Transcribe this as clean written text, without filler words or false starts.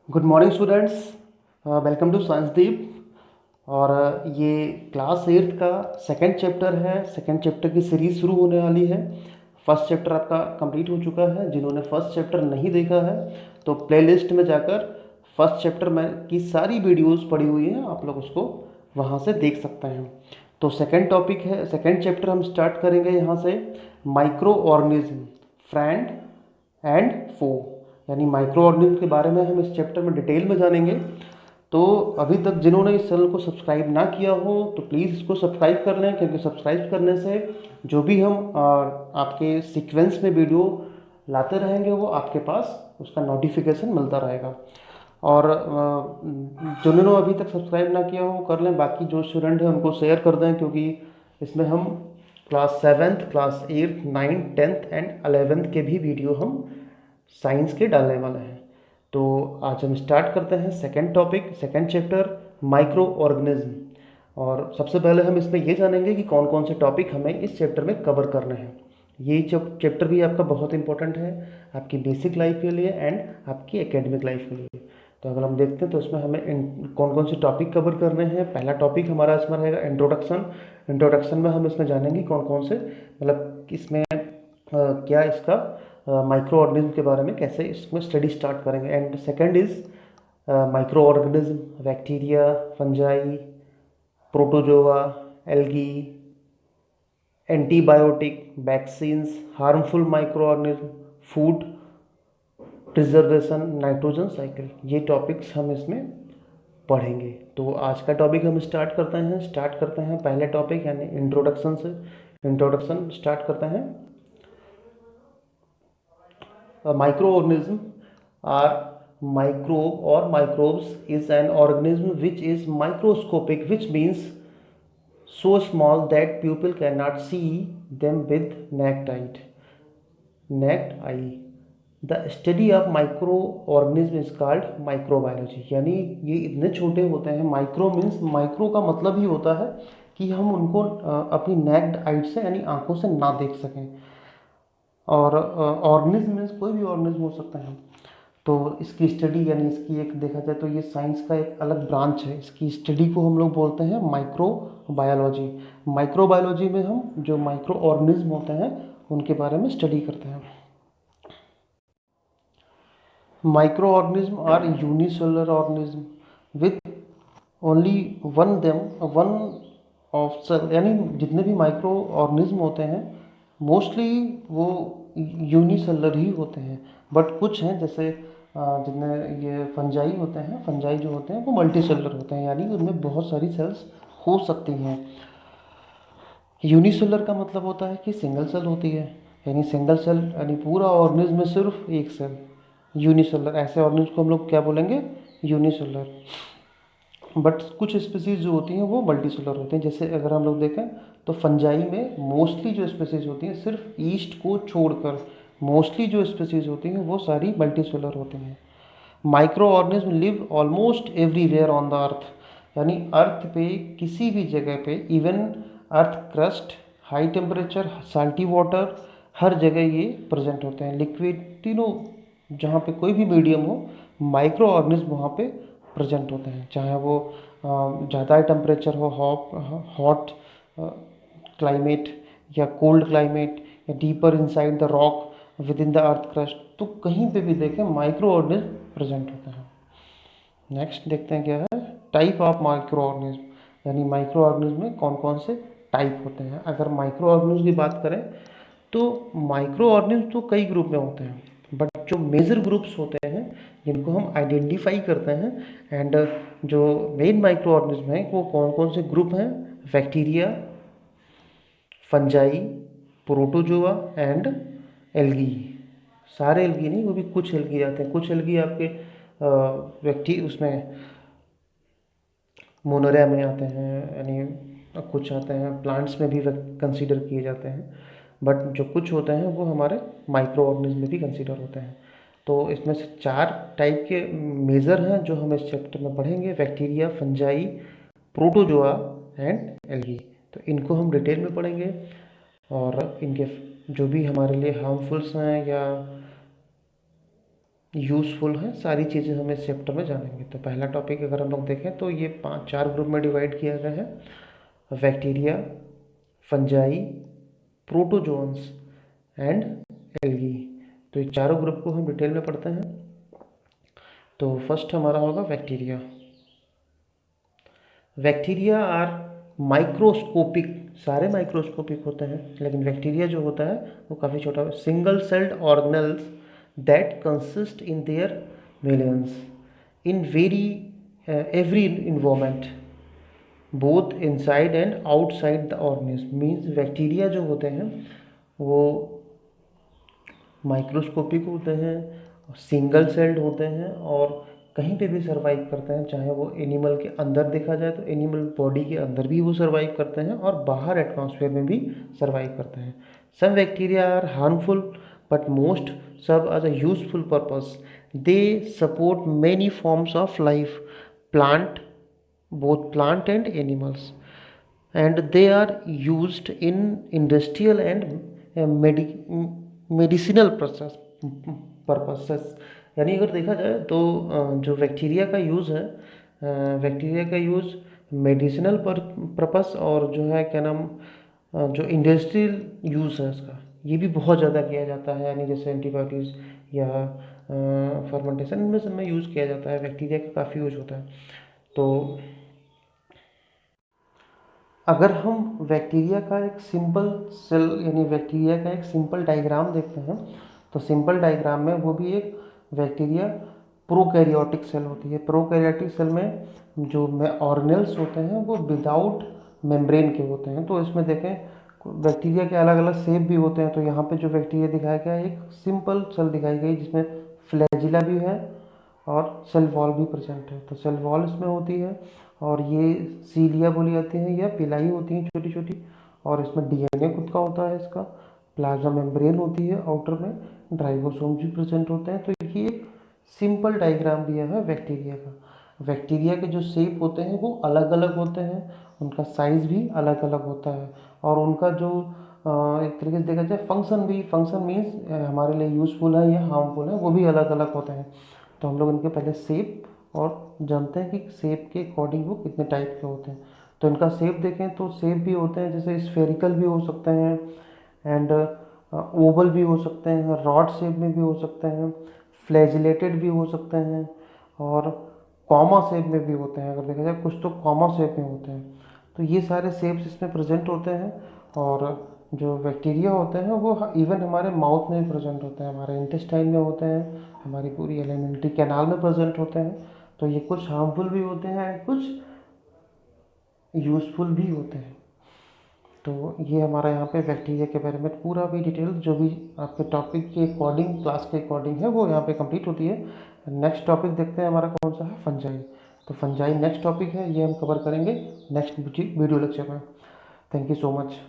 Good morning students. Welcome to science Deep. और ये class 8 का सेकंड चैप्टर है। सेकंड चैप्टर की सीरीज़ शुरू होने वाली है। फर्स्ट चैप्टर आपका कंप्लीट हो चुका है। जिन्होंने फर्स्ट चैप्टर नहीं देखा है तो प्लेलिस्ट में जाकर फर्स्ट चैप्टर में की सारी वीडियोस पड़ी हुई हैं, आप लोग उसको वहाँ से देख सकते हैं। तो सेकंड टॉपिक है, सेकंड चैप्टर हम स्टार्ट करेंगे यहाँ से। माइक्रो ऑर्गेनिज्म, फ्रेंड एंड फो, यानी माइक्रो ऑर्गेनिज्म के बारे में हम इस चैप्टर में डिटेल में जानेंगे। तो अभी तक जिन्होंने इस चैनल को सब्सक्राइब ना किया हो तो प्लीज़ इसको सब्सक्राइब कर लें, क्योंकि सब्सक्राइब करने से जो भी हम आपके सीक्वेंस में वीडियो लाते रहेंगे वो आपके पास उसका नोटिफिकेशन मिलता रहेगा। और जिन्होंने अभी तक सब्सक्राइब ना किया हो कर लें, बाकी जो स्टूडेंट हैं उनको शेयर कर दें, क्योंकि इसमें हम class 7th, class 8th, 9th, 10th and 11th के भी वीडियो हम साइंस के डालने वाले हैं। तो आज हम स्टार्ट करते हैं second topic, second chapter, micro organism. और सबसे पहले हम इसमें ये जानेंगे कि कौन कौन से टॉपिक हमें इस चैप्टर में कवर करने हैं। ये चैप्टर भी आपका बहुत इंपॉर्टेंट है आपकी बेसिक लाइफ के लिए एंड आपकी एकेडमिक लाइफ के लिए। तो अगर हम देखते हैं तो इसमें हमें कौन कौन से टॉपिक कवर करने हैं। पहला टॉपिक हमारा इसमें रहेगा इंट्रोडक्शन। इंट्रोडक्शन में हम इसमें जानेंगे कौन कौन से, मतलब इसमें क्या इसका माइक्रो ऑर्गेनिज्म के बारे में कैसे इसमें स्टडी स्टार्ट करेंगे। And second is micro organism, bacteria, fungi, protozoa, algae, antibiotic, vaccines, harmful micro organism, food preservation, nitrogen cycle, ये टॉपिक्स हम इसमें पढ़ेंगे। तो आज का टॉपिक हम स्टार्ट करते हैं पहले टॉपिक यानी इंट्रोडक्शन से। इंट्रोडक्शन स्टार्ट करते हैं। Microorganism are microbe or microbes is an organism which is microscopic, which means so small that people cannot see them with naked eye. The study of microorganism is called microbiology। यानी ये इतने छोटे होते हैं, micro means, micro का मतलब ही होता है कि हम उनको अपनी नेक्ड आइट से यानी आंखों से ना देख सकें। और ऑर्गेनिज्म मीन्स कोई भी ऑर्गेनिज्म हो सकता है। तो इसकी स्टडी यानी इसकी एक देखा जाए तो ये साइंस का एक अलग ब्रांच है। इसकी स्टडी को हम लोग बोलते हैं माइक्रोबायोलॉजी। माइक्रोबायोलॉजी में हम जो माइक्रो ऑर्गेनिज्म होते हैं उनके बारे में स्टडी करते हैं। Micro organism are unicellular organism with only one of cell, यानी जितने भी माइक्रो ऑर्गेनिज्म होते हैं मोस्टली वो यूनिसेलुलर ही होते हैं। बट कुछ हैं जैसे जितने ये फंजाई होते हैं, फंजाई जो होते हैं वो मल्टी सेलुलर होते हैं, यानी उनमें बहुत सारी सेल्स हो सकती हैं। यूनिसेलुलर का मतलब होता है कि सिंगल सेल होती है, यानी सिंगल सेल यानी पूरा ऑर्गेनिज्म में सिर्फ एक सेल। यूनिसेलुलर ऐसे ऑर्गेनिज्म को हम लोग क्या बोलेंगे, यूनिसेलुलर। बट कुछ स्पीसीज जो होती हैं वो मल्टी सेलुलर होते हैं। जैसे अगर हम लोग देखें तो फंजाई में मोस्टली जो स्पीसीज होती हैं, सिर्फ ईस्ट को छोड़कर मोस्टली जो स्पीसीज होती हैं वो सारी मल्टी सेलुलर होती हैं। Micro organism live almost everywhere on the earth, यानी अर्थ पे किसी भी जगह पे, even earth crust, high temperature, salty water, हर जगह ये प्रेजेंट होते हैं। लिक्विड, तीनों जहाँ पे कोई भी मीडियम हो माइक्रो ऑर्गेनिज्म वहाँ पे प्रेजेंट होते हैं। चाहे वो ज़्यादा टेम्परेचर हो, हॉट क्लाइमेट या कोल्ड क्लाइमेट, या deeper inside the rock with in the earth crust, तो कहीं पे भी देखें माइक्रो ऑर्गेनिज्म प्रेजेंट होते हैं। नेक्स्ट देखते हैं क्या है, टाइप ऑफ माइक्रो ऑर्गेनिज्म, यानी माइक्रो ऑर्गेनिज्म में कौन कौन से टाइप होते हैं। अगर माइक्रो ऑर्गेनिज्म की बात करें तो माइक्रो ऑर्गेनिज्म तो कई ग्रुप में होते हैं, बट जो मेजर ग्रुप्स होते हैं जिनको हम आइडेंटिफाई करते हैं, एंड जो मेन माइक्रो ऑर्गेनिज्म है वो कौन कौन से ग्रुप हैं, bacteria, fungi, protozoa and algae. सारे एल्गी नहीं, वो भी कुछ एल्गी आते हैं। कुछ एल्गी आपके व्यक्ति उसमें मोनोरिया में आते हैं, यानी कुछ आते हैं प्लांट्स में भी कंसीडर किए जाते हैं। बट जो कुछ होते हैं वो हमारे माइक्रो ऑर्गेनिज्म में भी कंसीडर होते हैं। तो इसमें से 4 टाइप के मेजर हैं जो हम इस चैप्टर में पढ़ेंगे, bacteria, fungi, protozoa and algae. तो इनको हम डिटेल में पढ़ेंगे और इनके जो भी हमारे लिए हार्मफुल्स हैं या यूज़फुल हैं, सारी चीज़ें हम इस चैप्टर में जानेंगे। तो पहला टॉपिक अगर हम लोग देखें तो ये 4 ग्रुप में डिवाइड किया गया है। Bacteria, fungi, protozoans and algae. तो ये चारों ग्रुप को हम डिटेल में पढ़ते हैं। तो फर्स्ट हमारा होगा बैक्टीरिया। बैक्टीरिया आर माइक्रोस्कोपिक, सारे माइक्रोस्कोपिक होते हैं, लेकिन बैक्टीरिया जो होता है वो काफ़ी छोटा है। Single celled organelles that consist in their millions in very every environment both inside and outside the organism. Means bacteria जो होते हैं वो माइक्रोस्कोपिक होते हैं, सिंगल सेल्ड होते हैं और कहीं पे भी सर्वाइव करते हैं। चाहे वो एनिमल के अंदर देखा जाए तो एनिमल बॉडी के अंदर भी वो सर्वाइव करते हैं और बाहर एटमॉस्फेयर में भी सर्वाइव करते हैं। Some bacteria are harmful but most serve as a useful purpose. They support many forms of life, plant, both plant and animals, and they are used in industrial and medicinal process purposes। यानी अगर देखा जाए तो जो bacteria का use है, bacteria का use medicinal purpose और जो है क्या नाम जो इंडस्ट्रियल यूज़ है इसका, ये भी बहुत ज़्यादा किया जाता है। यानी जैसे एंटीबायोटिक्स या फर्मेंटेशन, इनमें सब में यूज़ किया जाता है। बैक्टीरिया का काफ़ी यूज होता है। तो अगर हम बैक्टीरिया का एक सिंपल सेल यानी बैक्टीरिया का एक सिंपल डायग्राम देखते हैं तो सिंपल डायग्राम में वो भी एक बैक्टीरिया प्रोकैरियोटिक सेल होती है। प्रोकैरियोटिक सेल में जो ऑर्गेनेल्स होते हैं वो विदाउट मेम्ब्रेन के होते हैं। तो इसमें देखें बैक्टीरिया के अलग अलग शेप भी होते हैं। तो यहाँ पे जो बैक्टीरिया दिखाया गया है एक सिंपल सेल दिखाई गई जिसमें फ्लैजिला भी है और सेल वॉल भी प्रेजेंट है। तो सेल वॉल इसमें होती है और ये सीलिया बोली जाती है या पिलाई होती है छोटी छोटी, और इसमें डीएनए खुद का होता है इसका, प्लाज्मा मेम्ब्रेन होती है आउटर में, राइबोसोम भी प्रेजेंट होते हैं। तो ये एक सिंपल डायग्राम दिया है बैक्टीरिया का। बैक्टीरिया के जो शेप होते हैं वो अलग अलग होते हैं, उनका साइज भी अलग अलग होता है और उनका जो एक तरीके से देखा जाए फंक्शन भी, फंक्शन मीन्स हमारे लिए यूज़फुल है या हार्मफुल है, वो भी अलग अलग होते हैं। तो हम लोग इनके पहले शेप और जानते हैं कि शेप के अकॉर्डिंग वो कितने टाइप के होते हैं। तो इनका शेप देखें तो शेप भी होते हैं, जैसे स्फेरिकल भी हो सकते हैं एंड ओवल भी हो सकते हैं, रॉड शेप में भी हो सकते हैं, फ्लैजिलेटेड भी हो सकते हैं और कॉमा शेप में भी होते हैं। अगर देखा जाए कुछ तो कॉमा शेप में होते हैं। तो ये सारे शेप्स इसमें प्रेजेंट होते हैं। और जो बैक्टीरिया होते हैं वो इवन हमारे माउथ में भी प्रेजेंट होते हैं, हमारे इंटेस्टाइन में होते हैं, हमारी पूरी एलिमेंट्री कैनाल में प्रेजेंट होते हैं। तो ये कुछ हार्मफुल भी होते हैं एंड कुछ यूज़फुल भी होते हैं। तो ये हमारा यहाँ पे बैक्टीरिया के बारे में पूरा भी डिटेल जो भी आपके टॉपिक के अकॉर्डिंग, क्लास के अकॉर्डिंग है, वो यहाँ पे कंप्लीट होती है। नेक्स्ट टॉपिक देखते हैं हमारा कौन सा है, फंजाई। तो फंजाई नेक्स्ट टॉपिक है, ये हम कवर करेंगे नेक्स्ट वीडियो लेक्चर में। Thank you so much.